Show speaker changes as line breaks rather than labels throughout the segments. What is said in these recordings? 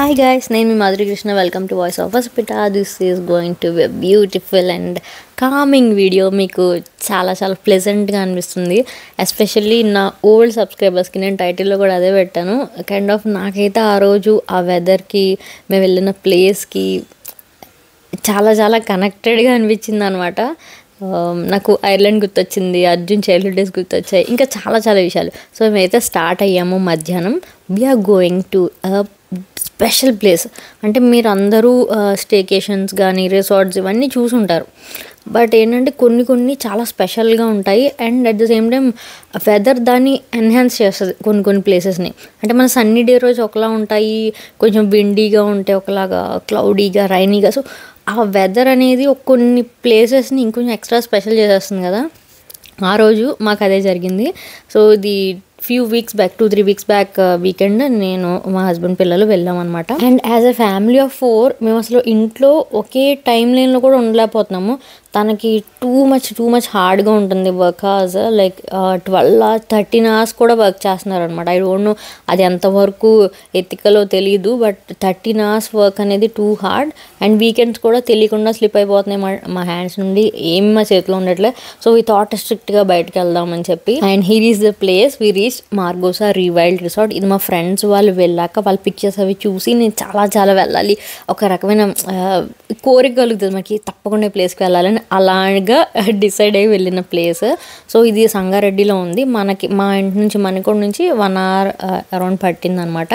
Hi guys, name is Madhuri Krishna. Welcome to Voice of Hospita. This is going to be a beautiful and calming video. మీకు చాలా ప్లెజెంట్గా అనిపిస్తుంది. Especially నా old సబ్స్క్రైబర్స్కి నేను టైటిల్లో కూడా అదే పెట్టాను. కైండ్ ఆఫ్ నాకైతే ఆ రోజు ఆ వెదర్కి మేము వెళ్ళిన ప్లేస్కి చాలా కనెక్టెడ్గా అనిపించింది అనమాట. నాకు ఐర్లాండ్ గుర్తొచ్చింది, అర్జున్ చైల్డ్హుడ్ డేస్ గుర్తొచ్చాయి, ఇంకా చాలా విషయాలు. సో మేమైతే స్టార్ట్ అయ్యాము మధ్యాహ్నం. We are going to special place. అంటే మీరు అందరూ స్టేకేషన్స్ కానీ రిసార్ట్స్ ఇవన్నీ చూసుంటారు. బట్ ఏంటంటే కొన్ని చాలా స్పెషల్గా ఉంటాయి. And at the same time weather దాన్ని ఎన్హాన్స్ చేస్తుంది కొన్ని ప్లేసెస్ని. అంటే మన సన్నీ డే రోజు ఒకలా ఉంటాయి, కొంచెం విండీగా ఉంటే ఒకలాగా, క్లౌడీగా, రైనీగా. సో ఆ వెదర్ అనేది కొన్ని ప్లేసెస్ని ఇంకొంచెం ఎక్స్ట్రా స్పెషల్ చేసేస్తుంది కదా. ఆ రోజు మాకు అదే జరిగింది. సో ఇది few weeks back, 2-3 weeks back weekend నేను మా హస్బెండ్ పిల్లలు వెళ్ళాం అనమాట. And as a family of 4 మేము అసలు ఇంట్లో ఒకే టైం లైన్లో కూడా ఉండలేకపోతున్నాము. తనకి టూ మచ్ హార్డ్గా ఉంటుంది వర్క్ అవర్స్. లైక్ 12-13 hours కూడా వర్క్ చేస్తున్నారు అనమాట. ఐ డోంట్ నో అది ఎంతవరకు ఎథికలో తెలీదు, బట్ 13 hours వర్క్ అనేది టూ హార్డ్. అండ్ వీకెండ్స్ కూడా తెలియకుండా స్లిప్ అయిపోతున్నాయి మా హ్యాండ్స్ నుండి, ఏమి మా చేతిలో ఉండట్లే. సో వీ థాట్ స్ట్రిక్ట్గా బయటకు వెళ్దామని చెప్పి. And here is the place. We reach Margosa Rewild resort. ఇది మా ఫ్రెండ్స్ వాళ్ళు వెళ్ళాక వాళ్ళ పిక్చర్స్ అవి చూసి నేను చాలా వెళ్ళాలి, ఒక రకమైన కోరిక కలుగుతుంది మనకి, తప్పకుండా ఈ ప్లేస్కి వెళ్ళాలని. అలాగా డిసైడ్ అయ్యి వెళ్ళిన ప్లేస్. సో ఇది సంగారెడ్డిలో ఉంది. మా ఇంటి నుంచి మణికొండ నుంచి 1 hour అరౌండ్ పట్టింది అనమాట.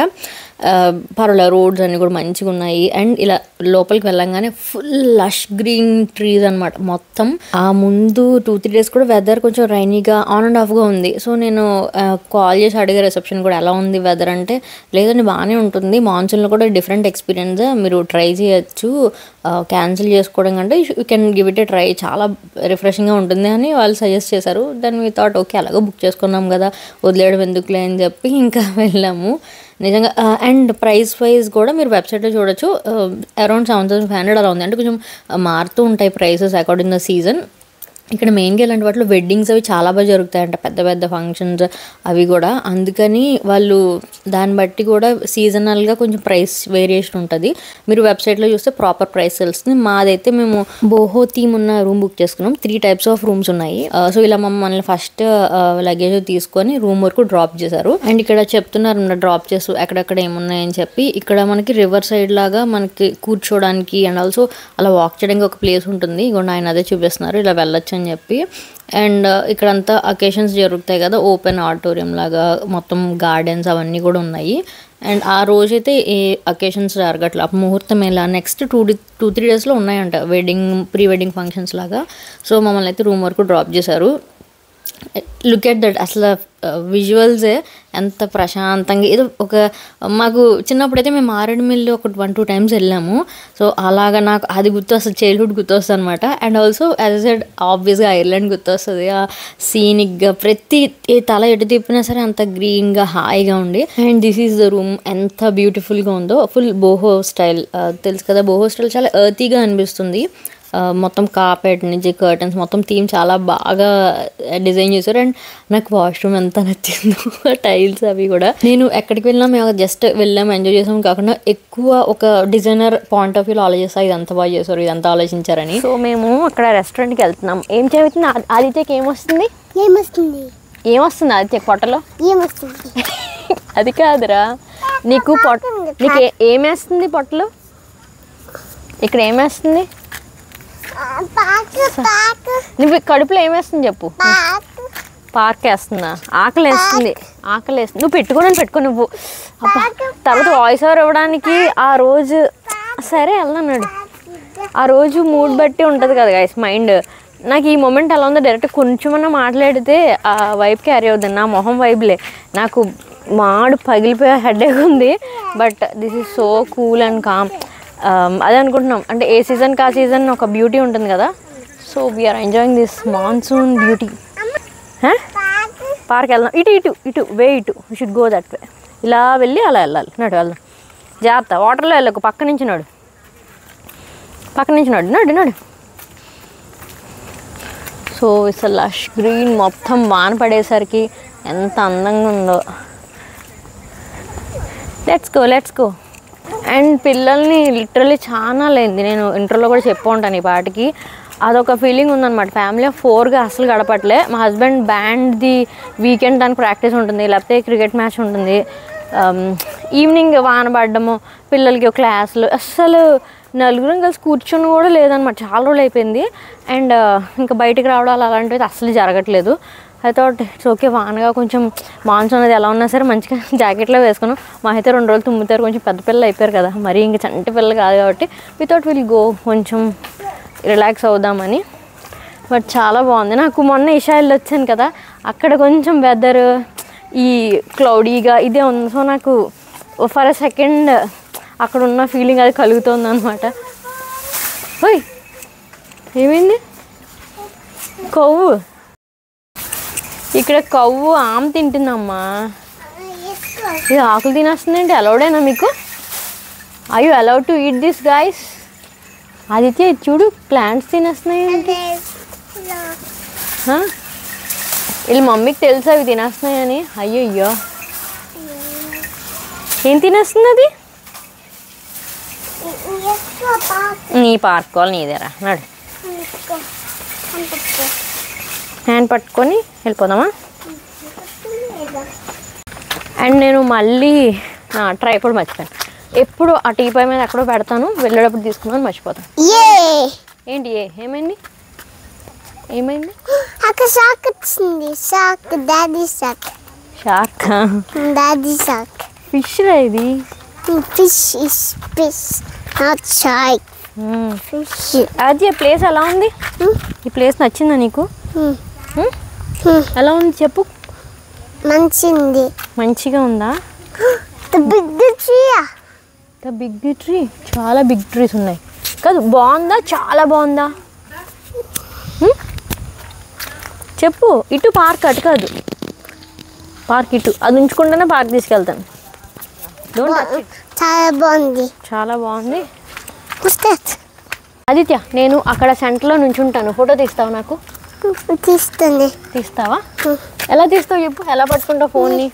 పర్వాలేదు, రోడ్స్ అన్నీ కూడా మంచిగా ఉన్నాయి. అండ్ ఇలా లోపలికి వెళ్ళంగానే ఫుల్ లష్ గ్రీన్ ట్రీస్ అనమాట మొత్తం. ఆ ముందు 2-3 days కూడా వెదర్ కొంచెం రైనీగా ఆన్ అండ్ ఆఫ్గా ఉంది. సో నేను కాల్ చేసి అడిగే రిసెప్షన్ కూడా ఎలా ఉంది వెదర్ అంటే, లేదండి బాగానే ఉంటుంది, మాన్సూన్లో కూడా డిఫరెంట్ ఎక్స్పీరియన్స్, మీరు ట్రై చేయొచ్చు, క్యాన్సిల్ చేసుకోవడం కంటే you can give it A try, చాలా రిఫ్రెషింగ్గా ఉంటుంది అని వాళ్ళు సజెస్ట్ చేశారు. దాన్ని మీ థాట్ ఓకే అలాగో బుక్ చేసుకున్నాం కదా, వదిలేయడం ఎందుకులే అని చెప్పి ఇంకా వెళ్ళాము నిజంగా. అండ్ ప్రైస్ వైజ్ కూడా మీరు వెబ్సైట్లో చూడొచ్చు, అరౌండ్ 7,500 అలా ఉంది. అంటే కొంచెం మారుతూ ఉంటాయి ప్రైసెస్ అకార్డింగ్ ద సీజన్. ఇక్కడ మెయిన్గా ఇలాంటి వాటిలో వెడ్డింగ్స్ అవి చాలా బాగా జరుగుతాయంట, పెద్ద ఫంక్షన్స్ అవి కూడా. అందుకని వాళ్ళు దాన్ని బట్టి కూడా సీజనల్గా కొంచెం ప్రైస్ వేరియేషన్ ఉంటుంది. మీరు వెబ్సైట్లో చూస్తే ప్రాపర్ ప్రైస్ తెలుస్తుంది. మాదైతే మేము బోహో థీమ్ ఉన్న రూమ్ బుక్ చేసుకున్నాం. 3 types ఆఫ్ రూమ్స్ ఉన్నాయి. సో ఇలా మమ్మల్ని ఫస్ట్ లగేజ్ తీసుకొని రూమ్ వరకు డ్రాప్ చేశారు. అండ్ ఇక్కడ చెప్తున్నారు డ్రాప్ చేస్తూ ఎక్కడెక్కడ ఏమున్నాయని చెప్పి. ఇక్కడ మనకి రివర్ సైడ్ లాగా మనకి కూర్చోడానికి అండ్ ఆల్సో అలా వాక్ చేయడానికి ఒక ప్లేస్ ఉంటుంది. ఇగోండి ఆయన అదే చూపిస్తున్నారు, ఇలా వెళ్ళొచ్చు అని చెప్పి. అండ్ ఇక్కడంతా అకేషన్స్ జరుగుతాయి కదా, ఓపెన్ ఆడిటోరియం లాగా, మొత్తం గార్డెన్స్ అవన్నీ కూడా ఉన్నాయి. అండ్ ఆ రోజైతే ఏ అకేషన్స్ జరగట్లా, ముహూర్తం ఎలా నెక్స్ట్ 2-3 daysలో ఉన్నాయంట ప్రీ వెడ్డింగ్ ఫంక్షన్స్ లాగా. సో మమ్మల్ని అయితే రూమ్ వరకు డ్రాప్ చేశారు. లుక్ ఎట్ దట్, అసలు విజువల్సే ఎంత ప్రశాంతంగా. ఏదో ఒక మాకు చిన్నప్పుడైతే మేము మారేడుమిల్లి ఒక 1-2 times వెళ్ళాము. సో అలాగా నాకు అది గుర్తొస్తుంది, చైల్డ్హుడ్ గుర్తొస్తుంది అనమాట. అండ్ ఆల్సో యాజ్ సెడ్ ఆబ్వియస్గా ఐర్లాండ్ గుర్తొస్తుంది. ఆ సీనిక్గా ప్రతి తల ఎటు తిప్పినా సరే అంత గ్రీన్గా హాయిగా ఉండి. And this is the room, ఎంత బ్యూటిఫుల్గా ఉందో. ఫుల్ బోహో స్టైల్, తెలుసు కదా బోహో స్టైల్, చాలా ఎర్తీగా అనిపిస్తుంది. మొత్తం కార్పెట్ నుంచి కర్టన్స్ మొత్తం థీమ్ చాలా బాగా డిజైన్ చేశారు. అండ్ నాకు వాష్రూమ్ ఎంత నచ్చిందో, టైల్స్ అవి కూడా. నేను ఎక్కడికి వెళ్ళినా మేము జస్ట్ వెళ్ళాము, ఎంజాయ్ చేసాము కాకుండా ఎక్కువ ఒక డిజైనర్ పాయింట్ ఆఫ్ వ్యూలో ఆలోచిస్తా ఇదంతా బాగా చేశారు, ఇదంతా ఆలోచించారని. సో మేము అక్కడ రెస్టారెంట్కి వెళ్తున్నాం. ఏం చెబుతుంది ఆదిత్యకి? ఏమొస్తుంది ఆదిత్య పొట్టలో? అది కాదురా, నీకు నీకు ఏమేస్తుంది పొట్టలో? ఇక్కడ ఏమేస్తుంది? నువ్వు కడుపులో ఏమేస్తుంది చెప్పు. పార్క్ వేస్తుందా? ఆకలి వేస్తుంది. నువ్వు పెట్టుకో నువ్వు. తర్వాత వాయిస్ ఓవర్ ఇవ్వడానికి ఆ రోజు సరే వెళ్తున్నాడు. ఆ రోజు మూడ్ బట్టి ఉంటుంది కదా గైస్ మైండ్. నాకు ఈ మూమెంట్ ఎలా ఉందో డైరెక్ట్ కొంచెమన్నా మాట్లాడితే ఆ వైబ్ క్యారీ అవుతుంది. నా మొహం వైబ్లే, నాకు మాడు పగిలిపోయే హెడేక్ ఉంది. But this is so cool and calm. అదే అనుకుంటున్నాం, అంటే ఏ సీజన్కి ఆ సీజన్ ఒక బ్యూటీ ఉంటుంది కదా. So we are enjoying this monsoon beauty. Park వెళ్దాం. ఇటు way you should go that way. ఇలా వెళ్ళి అలా వెళ్ళాలి. వెళ్దాం జాగ్రత్త, వాటర్లో వెళ్ళకు, పక్క నుంచి నడు. సో ఇట్స్ లష్ గ్రీన్, మొత్తం వాన పడేసరికి ఎంత అందంగా ఉందో. లెట్స్ గో అండ్ పిల్లల్ని లిటరలీ చాలా లేనిది నేను ఇంటర్లో కూడా చెప్పు ఉంటాను ఈ పాటికి. అదొక ఫీలింగ్ ఉందన్నమాట. ఫ్యామిలీ ఆఫ్ 4గా అసలు గడపట్లే. మా హస్బెండ్ బ్యాండ్ది వీకెండ్ దానికి ప్రాక్టీస్ ఉంటుంది, లేకపోతే క్రికెట్ మ్యాచ్ ఉంటుంది. ఈవినింగ్ వాన పడ్డము, పిల్లలకి క్లాసులు, అస్సలు నలుగురం కలిసి కూర్చొని కూడా లేదనమాట. చాలా రోజులు అయిపోయింది. అండ్ ఇంకా బయటికి రావడాలు అలాంటివి అస్సలు జరగట్లేదు. ఐ థాట్ ఇట్స్ ఓకే, వానగా కొంచెం మాన్సూన్ అనేది ఎలా ఉన్నా సరే మంచిగా జాకెట్లో వేసుకున్నాం. మా అయితే 2 రోజులు తుమ్ముతారు, కొంచెం పెద్ద పిల్లలు అయిపోయారు కదా, మరి ఇంక చంటి పిల్లలు కాదు కాబట్టి వితౌట్ విల్ గో కొంచెం రిలాక్స్ అవుదామని. బట్ చాలా బాగుంది. నాకు మొన్న ఇషాయిల్ వచ్చాను కదా, అక్కడ కొంచెం వెదర్ ఈ క్లౌడీగా ఇదే ఉంది. సో నాకు ఫర్ ఎ సెకండ్ అక్కడ ఉన్న ఫీలింగ్ అది కలుగుతుంది అనమాట. ఓయ్ ఏమైంది? కొవ్వు ఇక్కడ కవ్వు ఆమె తింటుందమ్మా. ఇది ఆకులు తినేస్తుంది ఏంటి? అలౌడేనా మీకు? I you allowed to eat this guys? Aditya ఇది చూడు, ప్లాంట్స్ తినేస్తున్నాయి ఏంటి? వీళ్ళ మమ్మీకి తెలుసు అవి తినేస్తున్నాయని. అయ్యో ఏం తినేస్తుంది అది? నీ పార్కోవాలి నీదేరా, నడు. హ్యాండ్ పట్టుకొని వెళ్ళిపోదామా? అండ్ నేను మళ్ళీ ట్రై కూడా మర్చిపోయాను. ఎప్పుడు ఆ టీపై మీద ఎక్కడో పెడతాను, వెళ్ళేటప్పుడు తీసుకున్నాను మర్చిపోతాను. ఏంటి ఏమైంది? ఏమైంది?
షార్క్ వచ్చింది. Shark, daddy shark.
Shark?
Daddy shark.
Fish రా ఇది.
Fish is fish, not shark. Fish.
అది ప్లేస్ ఎలా ఉంది? ఈ ప్లేస్ నచ్చిందా నీకు? ఎలా ఉంది చెప్పు.
మంచిది.
మంచిగా ఉందా? బిగ్ ట్రీ, చాలా బిగ్ ట్రీస్ ఉన్నాయి కాదు. బాగుందా? చాలా బాగుందా చెప్పు. ఇటు పార్క్, అటు కాదు పార్క్, ఇటు. అది ఉంచుకుంటేనే పార్క్ తీసుకెళ్తాను.
చాలా బాగుంది.
చాలా బాగుంది. ఆదిత్య నేను అక్కడ సెంటర్లో నుంచుంటాను, ఫోటో తీస్తావు నాకు?
తీస్తుంది.
తీస్తావా? ఎలా తీస్తావు చెప్పు. ఎలా పట్టుకుంటావు ఫోన్ని?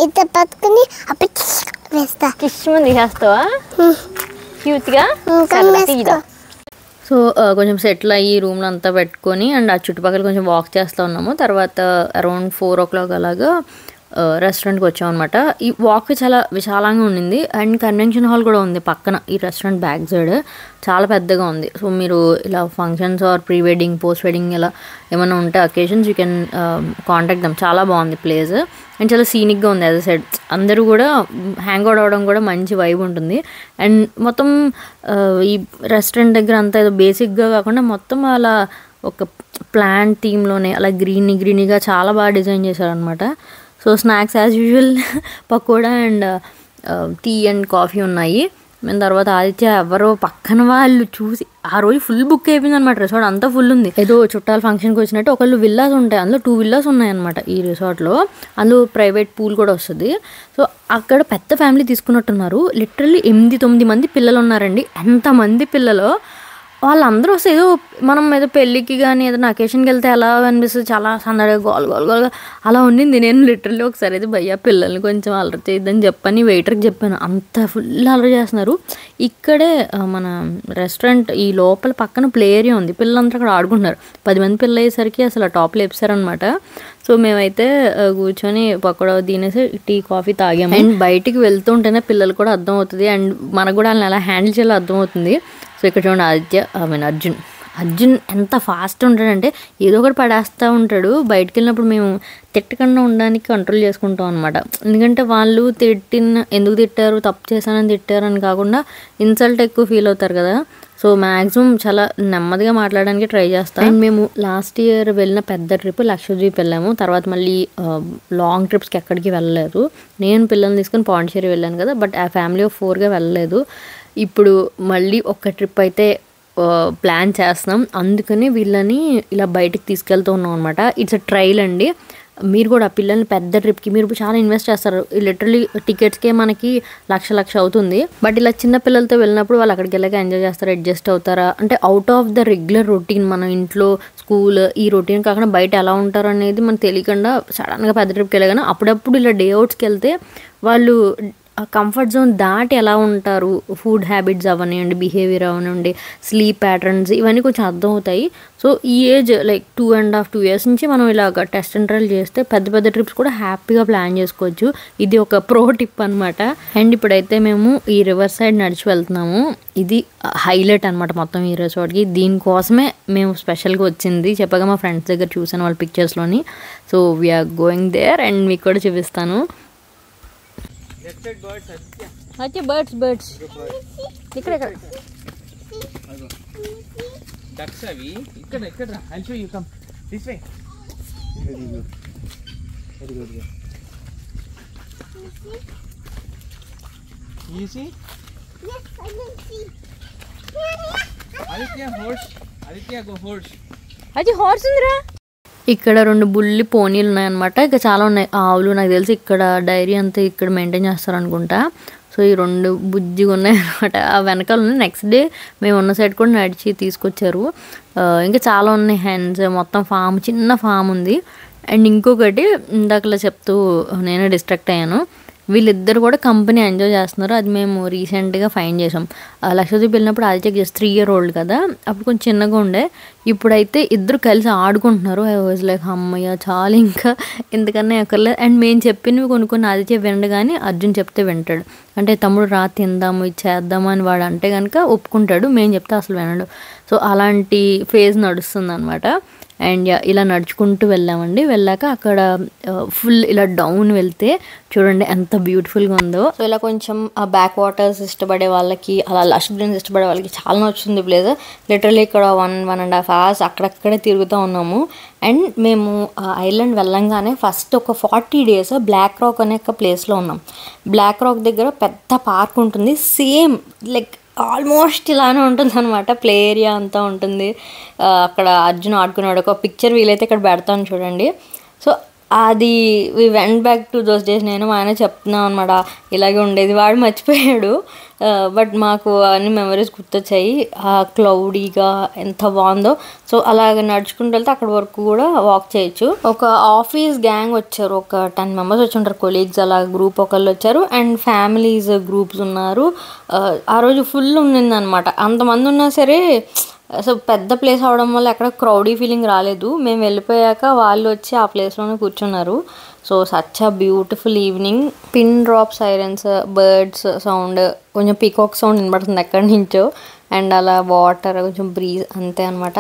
ఇట్లా పట్టుకుని వేస్తా.
కిష్మని తీసేస్తావా క్యూట్గా? తీదా. సో కొంచెం సెటిల్ అయ్యి రూమ్లో అంతా పెట్టుకొని అండ్ ఆ చుట్టుపక్కల కొంచెం వాక్ చేస్తూ ఉన్నాము. తర్వాత అరౌండ్ 4 o'clock అలాగా రెస్టారెంట్కి వచ్చాం అనమాట. ఈ వాక్ చాలా విశాలంగా ఉండింది అండ్ కన్వెన్షన్ హాల్ కూడా ఉంది పక్కన. ఈ రెస్టారెంట్ బ్యాక్ సైడ్ చాలా పెద్దగా ఉంది. సో మీరు ఇలా functions are pre wedding, post wedding ఇలా ఏమైనా ఉంటే occasions you can contact them. చాలా బాగుంది ప్లేస్ అండ్ చాలా సీనిక్గా ఉంది. యాజ్ అ సైడ్ అందరూ కూడా హ్యాంగ్ అవుట్ అవ్వడం కూడా మంచి వైబ్ ఉంటుంది. అండ్ మొత్తం ఈ రెస్టారెంట్ దగ్గర అంతా ఏదో బేసిక్గా కాకుండా మొత్తం అలా ఒక ప్లాంట్ థీమ్లోనే అలా గ్రీనీగా చాలా బాగా డిజైన్ చేశారనమాట. So snacks as usual pakoda and tea and coffee ఉన్నాయి. మేము తర్వాత ఆదిత్య ఎవరో పక్కన వాళ్ళు చూసి ఆ రోజు ఫుల్ బుక్ అయిపోయింది అనమాట. రిసార్ట్ అంతా ఫుల్ ఉంది. ఏదో చుట్టాల ఫంక్షన్కి వచ్చినట్టు ఒకళ్ళు విల్లాస్ ఉంటాయి, అందులో 2 villas ఉన్నాయన్నమాట ఈ రిసార్ట్లో. అందులో ప్రైవేట్ పూల్ కూడా వస్తుంది. సో అక్కడ పెద్ద ఫ్యామిలీ తీసుకున్నట్టున్నారు. లిటరల్లీ 8-9 మంది పిల్లలు ఉన్నారండి. ఎంతమంది పిల్లలు వాళ్ళందరూ వస్తే ఏదో మనం ఏదో పెళ్ళికి కానీ ఏదైనా అకేషన్కి వెళ్తే ఎలా అనిపిస్తుంది, చాలా సందడిగా గోల్గా అలా ఉండింది. నేను లిటరల్లీ ఒకసారి అయితే భయ్యా పిల్లల్ని కొంచెం అలరి చేయొద్దని చెప్పని వెయిటర్కి చెప్పాను. అంత ఫుల్ అలరి చేస్తున్నారు. ఇక్కడే మన రెస్టారెంట్ ఈ లోపల పక్కన ప్లే ఏరియా ఉంది. పిల్లలంతా అక్కడ ఆడుకుంటున్నారు. 10 మంది పిల్లలు అయ్యేసరికి అసలు టాప్లో వేసారనమాట. సో మేమైతే కూర్చొని పకోడా తినేసి టీ కాఫీ తాగాము. అండ్ బయటికి వెళ్తుంటేనే పిల్లలు కూడా అర్థం అవుతుంది అండ్ మనకు కూడా వాళ్ళని ఎలా హ్యాండిల్ చేయాలో అర్థమవుతుంది. సో ఇక్కడ చూడండి ఆదిత్య అర్జున్ ఎంత ఫాస్ట్ ఉంటాడంటే ఏదో ఒకటి పడేస్తూ ఉంటాడు. బయటకు వెళ్ళినప్పుడు మేము తిట్టకుండా ఉండడానికి కంట్రోల్ చేసుకుంటాం అనమాట. ఎందుకంటే వాళ్ళు ఎందుకు తిట్టారు, తప్పు చేశానని తిట్టారు అని కాకుండా ఇన్సల్ట్ ఎక్కువ ఫీల్ అవుతారు కదా. సో మ్యాక్సిమం చాలా నెమ్మదిగా మాట్లాడడానికి ట్రై చేస్తాం. అండ్ మేము లాస్ట్ ఇయర్ వెళ్ళిన పెద్ద ట్రిప్ లక్షద్వీప్ వెళ్ళాము. తర్వాత మళ్ళీ లాంగ్ ట్రిప్స్కి ఎక్కడికి వెళ్ళలేదు. నేను పిల్లల్ని తీసుకుని పాండిచేరి వెళ్ళాను కదా, బట్ ఆ ఫ్యామిలీ ఆఫ్ 4గా వెళ్ళలేదు. ఇప్పుడు మళ్ళీ ఒక ట్రిప్ అయితే ప్లాన్ చేస్తున్నాం. అందుకని వీళ్ళని ఇలా బయటికి తీసుకెళ్తూ ఉన్నాం అనమాట. ఇట్స్ అ ట్రైల్ అండి. మీరు కూడా పిల్లల్ని పెద్ద ట్రిప్కి మీరు చాలా ఇన్వెస్ట్ చేస్తారు. లిటరలీ టికెట్స్కే మనకి లక్ష అవుతుంది. బట్ ఇలా చిన్న పిల్లలతో వెళ్ళినప్పుడు వాళ్ళు అక్కడికి వెళ్ళాక ఎంజాయ్ చేస్తారు, అడ్జస్ట్ అవుతారా అంటే out of the regular routine, మన ఇంట్లో స్కూల్ ఈ రొటీన్ కాకుండా బయట ఎలా ఉంటారు అనేది మనకు తెలియకుండా సడన్గా పెద్ద ట్రిప్కి వెళ్ళగానే అప్పుడప్పుడు ఇలా డే అవుట్స్కి వెళ్తే వాళ్ళు కంఫర్ట్ జోన్ దాటి ఎలా ఉంటారు, ఫుడ్ హ్యాబిట్స్ అవనివ్వండి, బిహేవియర్ అవనివ్వండి, స్లీప్ ప్యాటర్న్స్ ఇవన్నీ కొంచెం అర్థమవుతాయి. సో ఈ ఏజ్ లైక్ 2.5-2 years నుంచి మనం ఇలాగ టెస్ట్ అండ్ ట్రయల్ చేస్తే పెద్ద పెద్ద ట్రిప్స్ కూడా హ్యాపీగా ప్లాన్ చేసుకోవచ్చు. ఇది ఒక ప్రో టిప్ అనమాట. అండ్ ఇప్పుడైతే మేము ఈ రివర్ సైడ్ నడిచి వెళ్తున్నాము. ఇది హైలైట్ అనమాట మొత్తం ఈ రిసార్ట్కి. దీనికోసమే మేము స్పెషల్గా వచ్చింది. చెప్పగా మా ఫ్రెండ్స్ దగ్గర చూసాను వాళ్ళ పిక్చర్స్లోని. So we are going there and మీకు కూడా చూపిస్తాను. బర్డ్స్ ఇక్కడ
డక్స్ అవి ఇక్కడ I'll show you, come this way. Very good. You see?
Yes, I can see.
Aditya go horse.
అది హార్స్ ఉందిరా. ఇక్కడ 2 బుల్లి పోనీలు ఉన్నాయన్నమాట. ఇక చాలా ఉన్నాయి ఆవులు. నాకు తెలిసి ఇక్కడ డైరీ అంతా ఇక్కడ మెయింటైన్ చేస్తారు అనుకుంటా. సో ఈ 2 బుజ్జిగా ఉన్నాయన్నమాట. ఆ వెనకాల ఉన్నాయి. నెక్స్ట్ డే మేము ఉన్న సైడ్ కూడా నడిచి తీసుకొచ్చారు. ఇంకా చాలా ఉన్నాయి హెన్స్. మొత్తం ఫామ్, చిన్న ఫామ్ ఉంది. అండ్ ఇంకొకటి ఇందాకలా చెప్తూ నేనే డిస్ట్రాక్ట్ అయ్యాను. వీళ్ళిద్దరు కూడా కంపెనీ ఎంజాయ్ చేస్తున్నారు. అది మేము రీసెంట్గా ఫైండ్ చేసాం. లక్షద్వీప్ వెళ్ళినప్పుడు ఆదిత్య జస్ట్ 3 year old కదా, అప్పుడు కొంచెం చిన్నగా ఉండే. ఇప్పుడైతే ఇద్దరు కలిసి ఆడుకుంటున్నారు. ఐ వాజ్ లైక్ అమ్మయ్య చాలా, ఇంకా ఎందుకన్నా ఎక్కర్లేదు. అండ్ మేము చెప్పినవి కొన్ని ఆదిత్య వినడు, కానీ అర్జున్ చెప్తే వింటాడు. అంటే తమ్ముడు రా తిందాము, ఇది చేద్దాము అని వాడు అంటే కనుక ఒప్పుకుంటాడు. మేము చెప్తే అసలు వినడు. సో అలాంటి ఫేజ్ నడుస్తుంది అనమాట. అండ్ ఇలా నడుచుకుంటూ వెళ్ళామండి. వెళ్ళాక అక్కడ ఫుల్ ఇలా డౌన్ వెళ్తే చూడండి ఎంత బ్యూటిఫుల్గా ఉందో. సో ఇలా కొంచెం ఆ బ్యాక్ వాటర్స్ ఇష్టపడే వాళ్ళకి, అలా లష్ గ్రీన్స్ ఇష్టపడే వాళ్ళకి చాలా నచ్చుతుంది ప్లేస్. లిటరలీ ఇక్కడ 1.5 hours అక్కడక్కడే తిరుగుతూ ఉన్నాము. అండ్ మేము ఐలాండ్ వెళ్ళంగానే ఫస్ట్ ఒక 40 days బ్లాక్ రాక్ అనే ఒక ప్లేస్లో ఉన్నాం. బ్లాక్ రాక్ దగ్గర పెద్ద పార్క్ ఉంటుంది. సేమ్ లైక్ ఆల్మోస్ట్ ఇలానే ఉంటుంది అనమాట. ప్లే ఏరియా అంతా ఉంటుంది. అక్కడ అర్జున్ ఆడుకున్నాడు. ఒక పిక్చర్ వీలైతే ఇక్కడ పెడతాను చూడండి. సో అది we went back to those days. నేను ఆయన చెప్తున్నాం అనమాట, ఇలాగే ఉండేది. వాడు మర్చిపోయాడు. బట్ మాకు అన్ని మెమరీస్ గుర్తొచ్చాయి. క్లౌడీగా ఎంత బాగుందో. సో అలాగ నడుచుకుంటూ వెళ్తే అక్కడ వరకు కూడా వాక్ చేయొచ్చు. ఒక ఆఫీస్ గ్యాంగ్ వచ్చారు. ఒక 10 members వచ్చి ఉంటారు. కొలీగ్స్ అలా గ్రూప్ ఒకళ్ళు వచ్చారు. అండ్ ఫ్యామిలీస్ గ్రూప్స్ ఉన్నారు. ఆ రోజు ఫుల్ ఉన్నిందనమాట. అంతమంది ఉన్నా సరే సో పెద్ద ప్లేస్ అవడం వల్ల ఎక్కడ క్రౌడీ ఫీలింగ్ రాలేదు. మేము వెళ్ళిపోయాక వాళ్ళు వచ్చి ఆ ప్లేస్లోనే కూర్చున్నారు. So such a beautiful evening. Pin drop sirens, birds sound, కొంచెం పీకాక్ సౌండ్ వినబడుతుంది ఎక్కడి నుంచో. అండ్ అలా వాటర్, కొంచెం బ్రీజ్, అంతే అనమాట.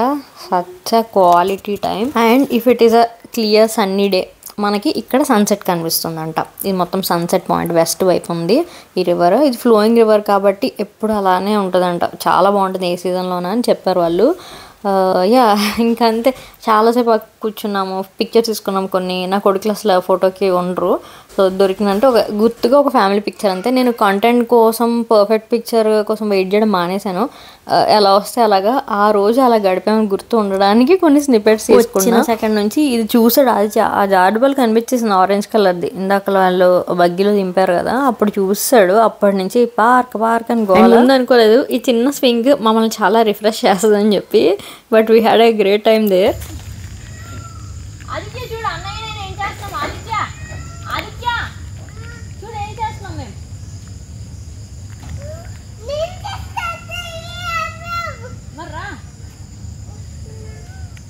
Such a quality time. And if it is a clear sunny day మనకి ఇక్కడ సన్సెట్ కనిపిస్తుందంట. ఇది మొత్తం సన్సెట్ పాయింట్ వెస్ట్ వైపు ఉంది ఈ రివర్. ఇది ఫ్లోయింగ్ రివర్ కాబట్టి ఎప్పుడు అలానే ఉంటుందంట. చాలా బాగుంటుంది ఏ సీజన్లోనే అని చెప్పారు వాళ్ళు. యా ఇంకంతే. చాలాసేపు కూర్చున్నాము, పిక్చర్స్ తీసుకున్నాము కొన్ని. నా కొడుకులు అసలు ఫోటోకి ఉండరు. సో దొరికిందంటే ఒక గుర్తుగా ఒక ఫ్యామిలీ పిక్చర్ అంతే. నేను కంటెంట్ కోసం, పర్ఫెక్ట్ పిక్చర్ కోసం వెయిట్ చేయడం మానేశాను. ఎలా వస్తే అలాగా ఆ రోజు అలా గడిపామని గుర్తు ఉండడానికి కొన్ని స్నిపెట్స్ తీసుకున్నాను. సెకండ్ నుంచి ఇది చూసాడు. అది ఆ జార్డుబల్ కనిపించేసింది ఆరెంజ్ కలర్ది. ఇందాక వాళ్ళు బగ్గీలో దింపారు కదా, అప్పుడు చూస్తాడు. అప్పటి నుంచి పార్క్ అని గోల్ అనుకోలేదు. ఈ చిన్న స్వింగ్ మమ్మల్ని చాలా రిఫ్రెష్ చేస్తుందని చెప్పి. But we had a great time there.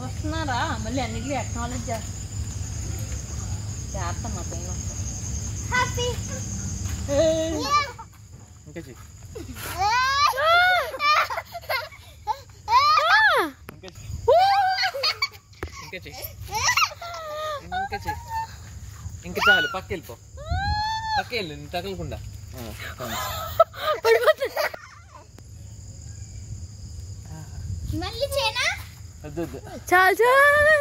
వస్తున్నారా మళ్ళీ అన్నిటికీ అక్నాలెడ్జ్ చేస్తాం. మా పైన
ఇంకా చాలు. పక్కెళ్ళిపో, పక్కెళ్ళు, తగలకుండా.
చాలు
చాలు.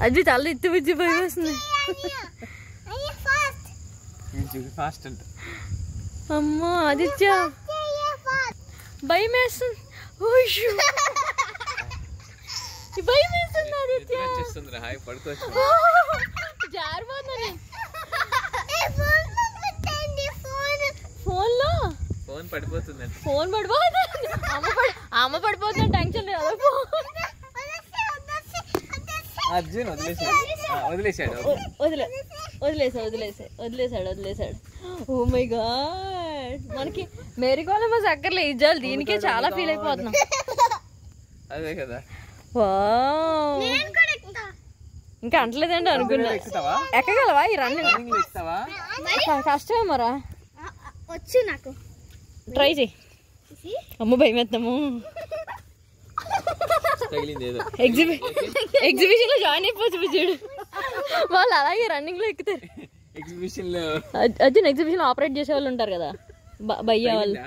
అది చాలా ఎత్తి పిచ్చి భయం వస్తుంది.
ఫాస్ట్ అంట.
అమ్మో ఆదిత్య భయం వేస్తుంది. భయం వేస్తుంది ఆదిత్య.
హాయ్ పడుకోవచ్చు.
జారిపోతుంది ఫోన్లో.
ఫోన్ పడిపోతుందండి.
ఫోన్ పడిపోతుంది. అమ్మ పడిపోతుంది. టెన్షన్ లేదు.
అర్జున్ వదిలేసాడు.
వదిలే వదిలేసాడు. ఓ మై గాడ్, మనకి మేరీగోల్డ్ ఏమో చక్కర్లే ఇజ్జాలు, దీనికే చాలా ఫీల్ అయిపోతున్నాం.
అదే కదా.
వావ్, ఇంకా అంటలేదండి అనుకున్నా. ఎక్కగలవా ఈ రన్నింగ్? కష్టమే మరా,
వచ్చు నాకు.
ట్రై చెయ్యి. అమ్మ భయం వేస్తాము. ఎగ్జిబిషన్ లో జాయిన్ అయిపోవచ్చు చూడు, వాళ్ళు అలాగే రన్నింగ్ లో ఎక్కుతారు. అర్జున్ ఎగ్జిబిషన్ ఆపరేట్ చేసే వాళ్ళు ఉంటారు కదా, భయ్య వాళ్ళు.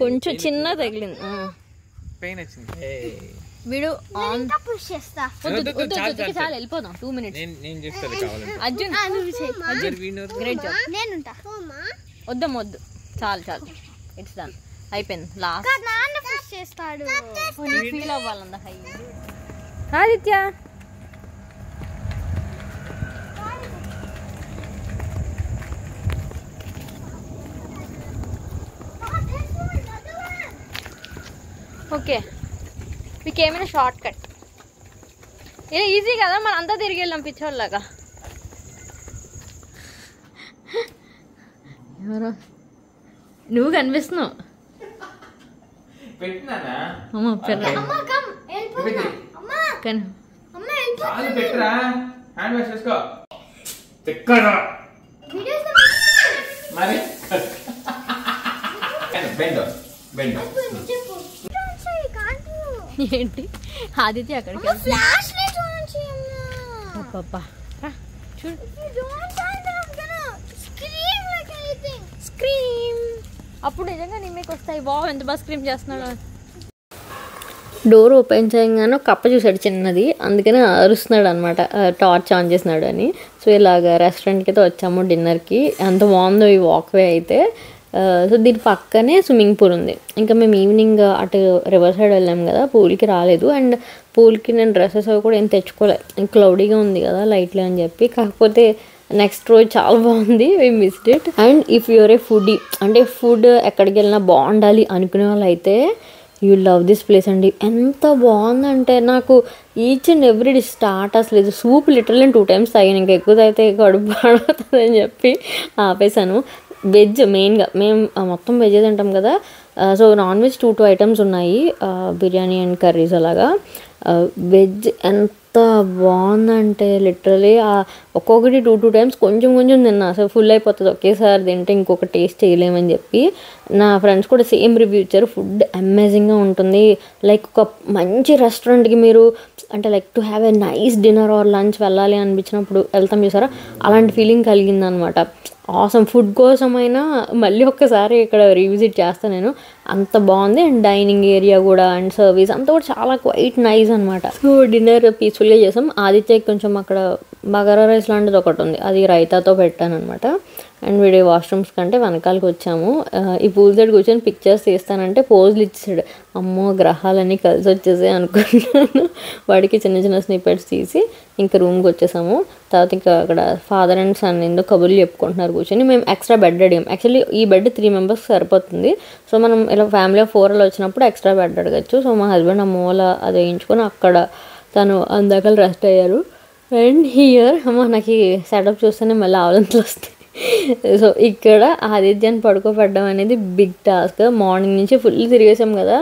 కొంచెం చిన్న తగిలింది. వీడు చాలా వెళ్ళిపోదాం. 2 minutes. Arjun great job. వద్దు చాలు ఇట్స్ డన్, అయిపోయింది. లాస్ట్
చేస్తాడు,
ఫీల్ అవ్వాలంద. ఆదిత్య ఓకే, మీకు ఏమైనా షార్ట్ కట్ ఇలా ఈజీ కదా, మనం అంతా తిరిగి వెళ్ళాం పిచ్చోళ్ళలాగా. ఎవరో నువ్వు కనిపిస్తున్నావు. ఏంటి ఆదిత్య అక్కడికి స్క్రీమ్ అప్పుడు నిజంగా నీ మీకు వస్తాయి. బాగా ఎంత బాగా స్క్రీమ్ చేస్తున్నాడు. డోర్ ఓపెన్ చేయగానే కప్ప చూసాడు చిన్నది, అందుకని అరుస్తున్నాడు అనమాట, టార్చ్ ఆన్ చేసినాడు అని. సో ఇలాగ రెస్టారెంట్కి అయితే వచ్చాము డిన్నర్కి. ఎంత బాగుందో ఈ వాక్వే అయితే. సో దీని పక్కనే స్విమ్మింగ్ పూల్ ఉంది. ఇంకా మేము ఈవినింగ్ అటు రివర్ సైడ్ వెళ్ళాము కదా, పూల్కి రాలేదు. అండ్ పూల్కి నేను డ్రెస్సెస్ అవి కూడా ఏం తెచ్చుకోలేదు, క్లౌడీగా ఉంది కదా లైట్లే అని చెప్పి. కాకపోతే నెక్స్ట్ రోజు చాలా బాగుంది, we missed it. And if you're a foodie, అంటే ఫుడ్ ఎక్కడికి వెళ్ళినా బాగుండాలి అనుకునే వాళ్ళు అయితే యూ లవ్ దిస్ ప్లేస్ అండి. ఎంత బాగుందంటే నాకు each and every dish starters లేదు, సూప్ లిటరల్లీ 2 times తాగాను. ఇంకా ఎక్కువ తాగితే కడుపు పాడవుతుంది అని చెప్పి ఆపేసాను. వెజ్ మెయిన్గా మేము మొత్తం వెజ్ తింటాం కదా. సో నాన్ వెజ్ 2 items ఉన్నాయి, బిర్యానీ అండ్ కర్రీస్ అలాగా. వెజ్ ఎంత బాగుందంటే లిటరలీ ఒక్కొక్కటి 2 times కొంచెం తిన్నా. అసలు ఫుల్ అయిపోతుంది ఒకేసారి తింటే, ఇంకొక టేస్ట్ చేయలేమని చెప్పి. నా ఫ్రెండ్స్ కూడా సేమ్ రివ్యూ ఇచ్చారు, ఫుడ్ అమేజింగ్గా ఉంటుంది. లైక్ ఒక మంచి రెస్టారెంట్కి మీరు అంటే like to have a nice dinner or lunch వెళ్ళాలి అనిపించినప్పుడు వెళ్తాం చూసారా, అలాంటి ఫీలింగ్ కలిగిందనమాట. ఆసమ్ ఫుడ్ కోసమైనా మళ్ళీ ఒక్కసారి ఇక్కడ రీవిజిట్ చేస్తాను నేను, అంత బాగుంది. అండ్ డైనింగ్ ఏరియా కూడా అండ్ సర్వీస్ అంతా కూడా చాలా క్వైట్ నైస్ అనమాట. సో డిన్నర్ పీస్ఫుల్గా చేసాం. ఆదిత్యకి కొంచెం అక్కడ బగారా రైస్ లాంటిది ఒకటి ఉంది, అది రైతాతో పెట్టాను అనమాట. అండ్ వీడియో వాష్రూమ్స్ కంటే వెనకాలకి వచ్చాము. ఈ పూల్ సైడ్ కూర్చొని పిక్చర్స్ తీస్తానంటే పోజులు ఇచ్చాడు. అమ్మో గ్రహాలన్నీ కలిసి వచ్చేసాయి అనుకుంటున్నాను. వాడికి చిన్న స్నిపెట్స్ తీసి ఇంకా రూమ్కి వచ్చేసాము. తర్వాత ఇంకా అక్కడ ఫాదర్ అండ్ సన్ ఎందుకు కబుర్లు చెప్పుకుంటున్నారు కూర్చొని. మేము ఎక్స్ట్రా బెడ్ అడిగాం. యాక్చువల్లీ ఈ బెడ్ 3 members సరిపోతుంది. సో మనం ఇలా ఫ్యామిలీ ఆఫ్ 4 అలా వచ్చినప్పుడు ఎక్స్ట్రా బెడ్ అడగచ్చు. సో మా హస్బెండ్ ఆ మూల అది వేయించుకొని అక్కడ తను అందాక రెస్ట్ అయ్యారు. అండ్ హియర్ అమ్మ నాకు సెటప్ చూస్తేనే మళ్ళీ ఆలోచనలు వస్తాయి. సో ఇక్కడ ఆదిత్యాన్ని పడుకోబెట్టడం అనేది బిగ్ టాస్క్. మార్నింగ్ నుంచి ఫుల్ తిరిగేసాం కదా,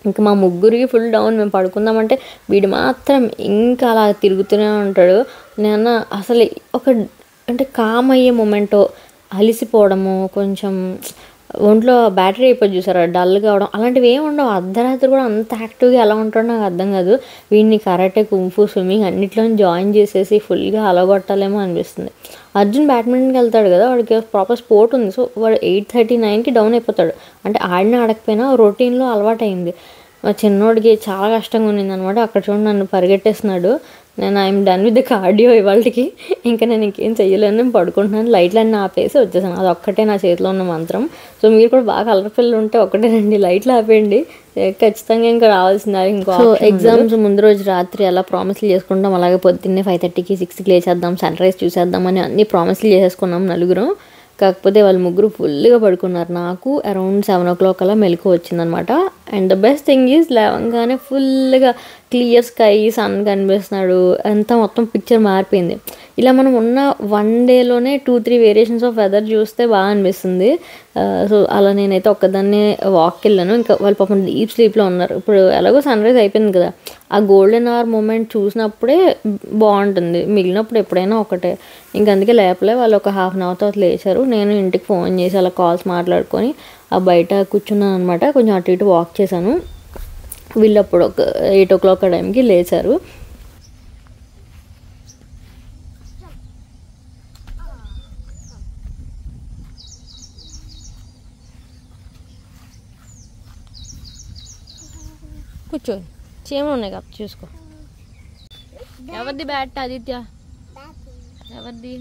ఇంకా మా ముగ్గురికి ఫుల్ డౌన్. మేము పడుకుందామంటే వీడు మాత్రం ఇంకా అలా తిరుగుతూనే ఉంటాడు. నేను అసలు ఒక అంటే కామ్ అయ్యే మూమెంటో, అలిసిపోవడము, కొంచెం ఒంట్లో బ్యాటరీ అయిపోయి చూసారా డల్ కావడం, అలాంటివి ఏమి ఉండవు. అర్ధరాత్రి కూడా అంత యాక్టివ్గా ఎలా ఉంటాడో నాకు అర్థం కాదు. వీడిని కరాటే, కుంఫు, స్విమ్మింగ్ అన్నిట్లో జాయిన్ చేసేసి ఫుల్గా అలగొట్టాలేమో అనిపిస్తుంది. అర్జున్ బ్యాడ్మింటన్కి వెళ్తాడు కదా, వాడికి ప్రాపర్ స్పోర్ట్ ఉంది. సో వాడు 8:39కి డౌన్ అయిపోతాడు. అంటే ఆడినా ఆడకపోయినా రొటీన్లో అలవాటు అయింది. మా చిన్నోడికి చాలా కష్టంగా ఉన్నింది అనమాట. అక్కడ చూడండి నన్ను పరిగెట్టేస్తున్నాడు. నేను I'm done with the cardio ఇవాళకి, ఇంకా నేను ఇంకేం చెయ్యలేను, నేను పడుకుంటున్నాను. లైట్లన్నీ ఆపేసి వచ్చేసాను. అది ఒక్కటే నా చేతిలో ఉన్న మంత్రం. సో మీరు కూడా బాగా కలర్ఫుల్ ఉంటే ఒకటే 2 లైట్లు ఆపేయండి, ఖచ్చితంగా ఇంకా రావాల్సింది. ఇంకో ఎగ్జామ్స్ ముందు రోజు రాత్రి అలా ప్రామిస్లు చేసుకుంటాం. అలాగే పొద్దున్నే 5:30కి 6కి లేచేద్దాం, సన్ రైజ్ చూసేద్దాం అని అన్ని ప్రామిస్లు చేసేసుకున్నాం నలుగురం. కాకపోతే వాళ్ళు ముగ్గురు ఫుల్గా పడుకున్నారు. నాకు అరౌండ్ 7 o'clock అలా మెలకు వచ్చిందనమాట. And the best thing is లేవంగానే ఫుల్గా క్లియర్ స్కై, సన్ కనిపిస్తున్నాడు, అంతా మొత్తం పిక్చర్ మారిపోయింది. ఇలా మనం ఉన్న 1 dayలోనే 2-3 వేరియేషన్స్ ఆఫ్ వెదర్ చూస్తే బాగా అనిపిస్తుంది. సో అలా నేనైతే ఒక్కదాన్నే వాక్కి వెళ్ళాను. ఇంకా వాళ్ళు పాపం డీప్ స్లీప్లో ఉన్నారు. ఇప్పుడు ఎలాగో సన్ రైజ్ అయిపోయింది కదా, ఆ గోల్డెన్ అవర్ మూమెంట్ చూసినప్పుడే బాగుంటుంది, మిగిలినప్పుడు ఎప్పుడైనా ఒకటే. ఇంక అందుకే లేపలే. వాళ్ళు ఒక 1/2 hour తర్వాత లేచారు. నేను ఇంటికి ఫోన్ చేసి అలా కాల్స్ మాట్లాడుకొని ఆ బయట కూర్చున్నాను అనమాట. కొంచెం అటు ఇటు వాక్ చేశాను. వీళ్ళు అప్పుడు ఒక 8 o'clock ఆ టైంకి లేచారు. కూర్చో, చీమలు ఉన్నాయి కదా చూసుకో. ఎవరిది బ్యాట్ ఆదిత్య? ఎవరిది?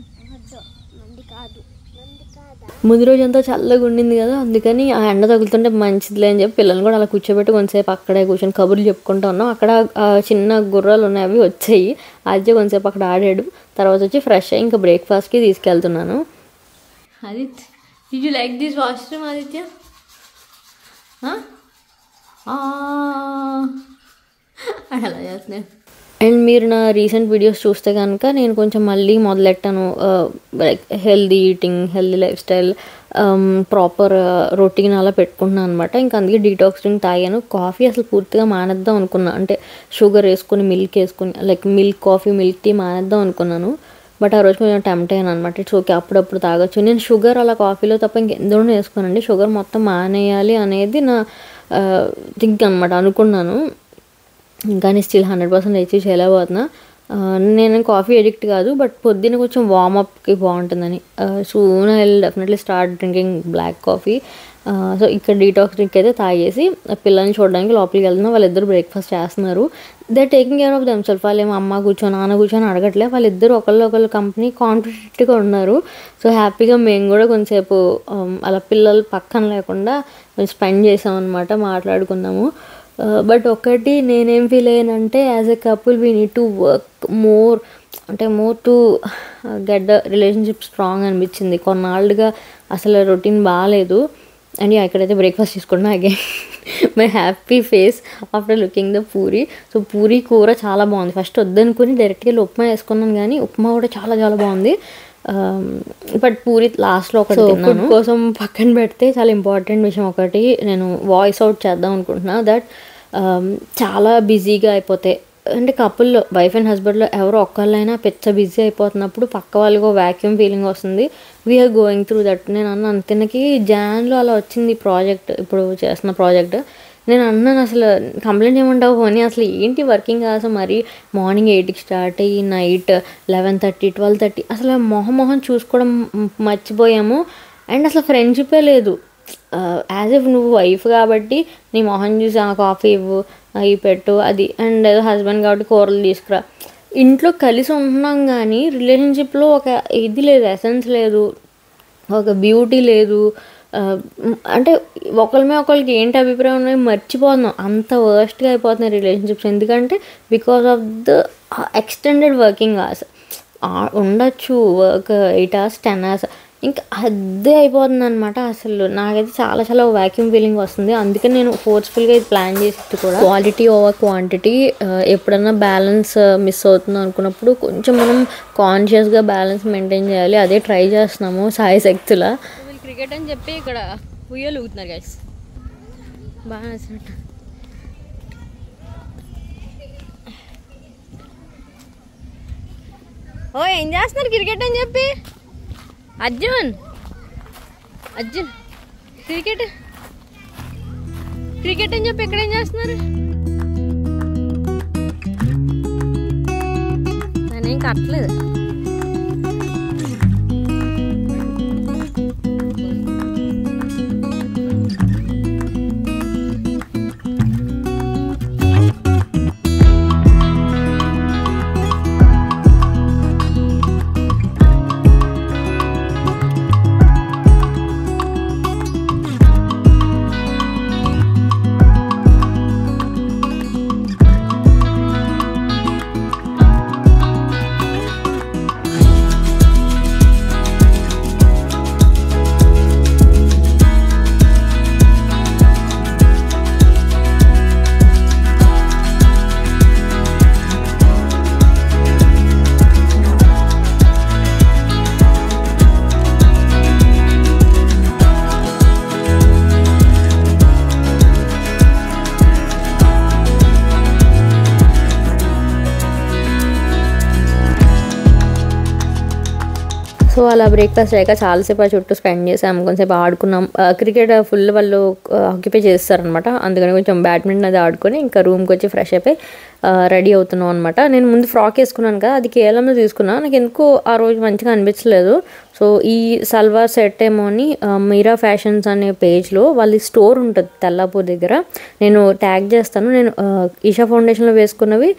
ముందు రోజు అంతా చల్లగా ఉండింది కదా, అందుకని ఆ ఎండ తగులుతుంటే మంచిదిలే అని చెప్పి పిల్లల్ని కూడా అలా కూర్చోబెట్టి కొంతసేపు అక్కడే కూర్చొని కబుర్లు చెప్పుకుంటూ ఉన్నాం. అక్కడ చిన్న గుర్రాలు ఉన్నాయి, అవి వచ్చాయి. ఆదిత్య కొంతసేపు అక్కడ ఆడాడు. తర్వాత వచ్చి ఫ్రెష్ అయ్యి ఇంకా బ్రేక్ఫాస్ట్కి తీసుకెళ్తున్నాను. Aditya, did you like this washroom Aditya? అలా చేస్తున్నాను. అండ్ మీరు నా రీసెంట్ వీడియోస్ చూస్తే కనుక నేను కొంచెం మళ్ళీ మొదలెట్టాను, like healthy eating, healthy lifestyle, proper routine అలా పెట్టుకుంటున్నాను అనమాట. ఇంకా అందుకే డీటాక్స్ డ్రింక్ తాగాను. కాఫీ అసలు పూర్తిగా మానేద్దాం అనుకున్నా, అంటే షుగర్ వేసుకొని మిల్క్ వేసుకొని like milk coffee, milk tea మానేద్దాం అనుకున్నాను. బట్ ఆ రోజు కొంచెం టెంప్ట్ అయ్యాను అనమాట. ఇట్స్ ఓకే, అప్పుడప్పుడు తాగొచ్చు. నేను షుగర్ అలా కాఫీలో తప్ప ఇంకెందులోనే వేసుకోనండి. షుగర్ మొత్తం మానేయాలి అనేది నా థింక్ అనమాట, అనుకున్నాను. కానీ స్టిల్ 100% అచీవ్ చేయలేకపోతున్నా. నేను కాఫీ ఎడిక్ట్ కాదు, బట్ పొద్దున్న కొంచెం వార్మప్కి బాగుంటుందని. Soon I will definitely start drinking black coffee. So ఇక్కడ డీటాక్స్ డ్రింక్ అయితే తాగేసి పిల్లల్ని చూడడానికి లోపలికి వెళ్తున్నా. వాళ్ళిద్దరు బ్రేక్ఫాస్ట్ చేస్తున్నారు. They taking care of themself. వాళ్ళు ఏమో అమ్మ కూర్చొని నాన్న కూర్చొని అడగట్లే. వాళ్ళిద్దరు ఒకళ్ళు కంపెనీ కాన్ఫిడెంట్గా ఉన్నారు. సో హ్యాపీగా మేము కూడా కొంచెంసేపు అలా పిల్లలు పక్కన లేకుండా స్పెండ్ చేసామన్నమాట, మాట్లాడుకున్నాము. బట్ ఒకటి నేనేం ఫీల్ అయ్యానంటే, as a couple we need to work more, అంటే more to get the relationship strong అనిపించింది. కొన్నాళ్ళుగా అసలు రొటీన్ బాగాలేదు. అండ్ ఇక్కడైతే బ్రేక్ఫాస్ట్ తీసుకున్నా. Again my happy face after looking the puri. So puri కూర చాలా బాగుంది. ఫస్ట్ వద్దనుకుని డైరెక్ట్గా వెళ్ళి ఉప్మా వేసుకున్నాను, కానీ ఉప్మా కూడా చాలా చాలా బాగుంది. బట్ పూరి లాస్ట్లో ఒకటి తిన్నాను. కోసం పక్కన పెడితే చాలా ఇంపార్టెంట్ విషయం ఒకటి నేను వాయిస్ అవుట్ చేద్దాం అనుకుంటున్నా. దట్ చాలా బిజీగా అయిపోతే, అంటే కపుల్లో వైఫ్ అండ్ హస్బెండ్లో ఎవరో ఒక్కళ్ళైనా బిజీ అయిపోతున్నప్పుడు పక్క వాళ్ళకి వ్యాక్యూమ్ ఫీలింగ్ వస్తుంది. We are going through that. నేను అన్నాను తినకి జాన్లో అలా వచ్చింది ప్రాజెక్ట్, ఇప్పుడు చేస్తున్న ప్రాజెక్ట్. నేను అన్నాను అసలు కంప్లైంట్ ఏమంటావు పోనీ, అసలు ఏంటి వర్కింగ్ అవర్స్ మరి మార్నింగ్ 8కి స్టార్ట్ అయ్యి నైట్ 11:30, 12:30 అసలు మొహం చూసుకోవడం మర్చిపోయాము. అండ్ అసలు ఫ్రెండ్షిప్పే లేదు. యాజ్ ఇఫ్ నువ్వు వైఫ్ కాబట్టి నీ మొహం చూసి ఆ కాఫీ ఇవ్వు, అవి పెట్టు, అది. అండ్ హస్బెండ్ కాబట్టి కూరలు తీసుకురా. ఇంట్లో కలిసి ఉంటున్నాం కానీ రిలేషన్షిప్లో ఒక ఇది లేదు, ఎసెన్స్ లేదు, ఒక బ్యూటీ లేదు. అంటే ఒకరికి ఏంటి అభిప్రాయం ఉన్నాయో మర్చిపోతున్నాం. అంత వర్స్ట్గా అయిపోతున్నాయి రిలేషన్షిప్స్. ఎందుకంటే because of the extended working hours. ఉండొచ్చు వర్క్ 8 hours 10 hours, ఇంకా అదే అయిపోతుంది అనమాట. అసలు నాకైతే చాలా చాలా వ్యాక్యూమ్ ఫీలింగ్ వస్తుంది. అందుకని నేను ఫోర్స్ఫుల్గా ఇది ప్లాన్ చేసి కూడా క్వాలిటీ ఓవర్ క్వాంటిటీ. ఎప్పుడన్నా బ్యాలెన్స్ మిస్ అవుతుందో అనుకున్నప్పుడు కొంచెం మనం కాన్షియస్గా బ్యాలెన్స్ మెయింటైన్ చేయాలి. అదే ట్రై చేస్తున్నాము సాయి శక్తులా. క్రికెట్ అని చెప్పి ఇక్కడ ఉయ్యలు ఊగుతున్నారు గైస్, బాగా నచ్చినట్టు. ఓ ఏం చేస్తున్నారు క్రికెట్ అని చెప్పి? అర్జున్ క్రికెట్ అని చెప్పి ఎక్కడేం చేస్తున్నారు? నేనేం కట్టలేదు. సో అలా బ్రేక్ఫాస్ట్ అయ్యాక చాలాసేపు ఆ చుట్టూ స్పెండ్ చేసాము, కొంచెంసేపు ఆడుకున్నాం. క్రికెట్ ఫుల్ వాళ్ళు ఆక్యుపై చేస్తారనమాట, అందుకని కొంచెం బ్యాడ్మింటన్ అది ఆడుకొని ఇంకా రూమ్కి వచ్చి ఫ్రెష్ అయిపోయి రెడీ అవుతున్నాం అనమాట. నేను ముందు ఫ్రాక్ వేసుకున్నాను కదా, అది కేఎల్ఎంలో తీసుకున్నాను. నాకు ఎందుకో ఆ రోజు మంచిగా అనిపించలేదు. సో ఈ సల్వార్ సెట్ ఏమో అని మీరా ఫ్యాషన్స్ అనే పేజ్లో వాళ్ళ స్టోర్ ఉంటుంది తెల్లాపూర్ దగ్గర, నేను ట్యాగ్ చేస్తాను. నేను ఈషా ఫౌండేషన్లో వేసుకున్నవి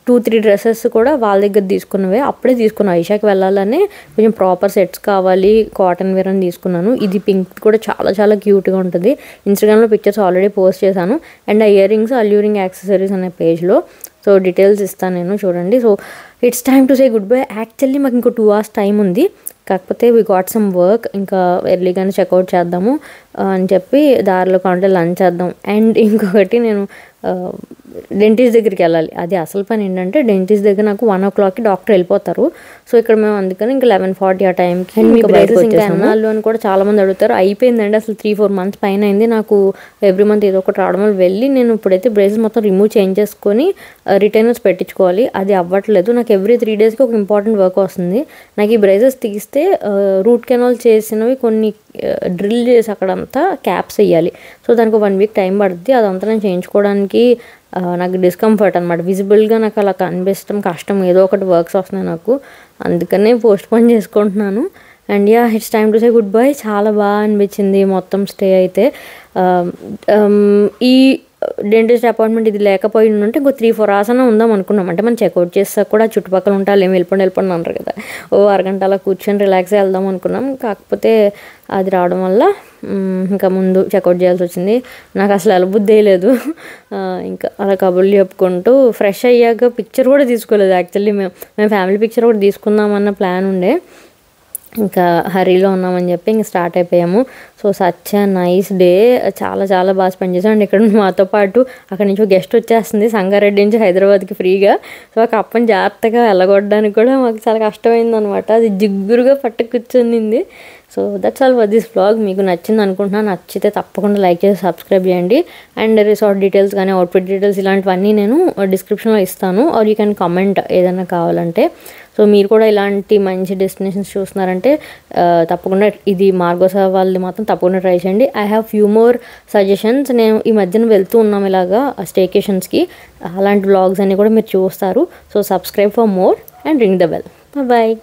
2-3 డ్రెస్సెస్ కూడా వాళ్ళ దగ్గర తీసుకున్నవే, అప్పుడే తీసుకున్నాను. ఐషాకి వెళ్ళాలని కొంచెం ప్రాపర్ సెట్స్ కావాలి, కాటన్ వేర్ అని తీసుకున్నాను. ఇది పింక్ కూడా చాలా చాలా క్యూట్గా ఉంటుంది. ఇన్స్టాగ్రామ్లో పిక్చర్స్ ఆల్రెడీ పోస్ట్ చేశాను. అండ్ ఆ ఇయర్ రింగ్స్ అల్యూరింగ్ యాక్సెసరీస్ అనే పేజ్లో, సో డీటెయిల్స్ ఇస్తాను నేను, చూడండి. So it's time to say good bye. Actually మాకు ఇంకో 2 hours టైం ఉంది, కాకపోతే వీ గాట్ సమ్ వర్క్, ఇంకా ఎర్లీగానే చెక్అవుట్ చేద్దాము అని చెప్పి దారిలో కాంటే లంచ్ చేద్దాం. అండ్ ఇంకొకటి, నేను డెంటిస్ట్ దగ్గరికి వెళ్ళాలి. అది అసలు పని ఏంటంటే, డెంటిస్ట్ దగ్గర నాకు 1 o'clockకి డాక్టర్ వెళ్ళిపోతారు. సో ఇక్కడ మేము అందుకని ఇంకా 11:40 ఆ టైంకి ఇంకా ఎన్నాళ్ళు అని కూడా చాలామంది అడుగుతారు. అయిపోయిందండి, అసలు 3-4 months పైన అయింది. నాకు ఎవ్రీ మంత్ ఏదో ఒకటి రావడం వల్ల వెళ్ళి నేను ఇప్పుడైతే బ్రేసెస్ మొత్తం రిమూవ్ చేసుకొని రిటైనర్స్ పెట్టించుకోవాలి. అది అవ్వట్లేదు. నాకు ఎవ్రీ 3 daysకి ఒక ఇంపార్టెంట్ వర్క్ వస్తుంది. నాకు ఈ బ్రేసెస్ తీస్తే రూట్ కెనాల్ చేసినవి కొన్ని డ్రిల్ చేసి అక్కడంతా క్యాప్స్ వేయాలి. సో దానికి 1 week టైం పడుతుంది. అదంతా నేను చేయించుకోవడానికి నాకు డిస్కంఫర్ట్ అనమాట. విజిబుల్గా నాకు అలా కనిపించడం కష్టం, ఏదో ఒకటి వర్క్స్ వస్తున్నాయి నాకు, అందుకనే పోస్ట్పోన్ చేసుకుంటున్నాను. And yeah, it's time to say good bye. చాలా బాగా అనిపించింది మొత్తం స్టే అయితే. ఈ డెంటిస్ట్ అపాయింట్మెంట్ ఇది లేకపోయి ఉంటే ఇంకో 3-4 hours అన్నా ఉందాం అనుకున్నాం. అంటే మనం చెక్అవుట్ చేస్తా కూడా చుట్టుపక్కల ఉంటాలి, ఏమి వెళ్ళిపోండి అంటారు కదా, ఓ అరగంట అలా కూర్చొని రిలాక్స్ వెళ్దాం అనుకున్నాం. కాకపోతే అది రావడం వల్ల ఇంకా ముందు చెక్అవుట్ చేయాల్సి వచ్చింది. నాకు అసలు వెళ్ళబుద్ధి లేదు. ఇంకా అలా కబుర్లు చెప్పుకుంటూ ఫ్రెష్ అయ్యాక పిక్చర్ కూడా తీసుకోలేదు. యాక్చువల్లీ మేము ఫ్యామిలీ పిక్చర్ కూడా తీసుకుందామన్న ప్లాన్ ఉండే, ఇంకా హరీలో ఉన్నామని చెప్పి ఇంక స్టార్ట్ అయిపోయాము. సో సచ్ నైస్ డే, చాలా చాలా బాగా స్పెండ్ చేసాం. అండ్ ఇక్కడ మాతో పాటు అక్కడి నుంచి ఒక గెస్ట్ వచ్చేస్తుంది సంగారెడ్డి నుంచి హైదరాబాద్కి ఫ్రీగా. సో ఆ కప్పని జాగ్రత్తగా వెళ్ళగొట్టడానికి కూడా మాకు చాలా కష్టమైంది అనమాట. అది జిగ్గురుగా పట్టు కూర్చునింది. So that's all for this vlog. మీకు నచ్చింది అనుకుంటున్నాను. నచ్చితే తప్పకుండా లైక్ చేసి సబ్స్క్రైబ్ చేయండి. అండ్ రిసార్ట్ డీటెయిల్స్ కానీ అవుట్ఫిట్ డీటెయిల్స్ ఇలాంటివన్నీ నేను డిస్క్రిప్షన్లో ఇస్తాను, ఆర్ యూ క్యాన్ కమెంట్ ఏదైనా కావాలంటే. సో మీరు కూడా ఇలాంటి మంచి డెస్టినేషన్స్ చూస్తున్నారంటే తప్పకుండా ఇది మార్గోసా వాళ్ళు మాత్రం తప్పకుండా ట్రై చేయండి. I have few more suggestions. నేను ఈ మధ్యన వెళ్తూ ఉన్నాం ఇలాగా స్టేకేషన్స్కి, అలాంటి వ్లాగ్స్ అన్నీ కూడా మీరు చూస్తారు. So subscribe for more and ring the bell. Bye.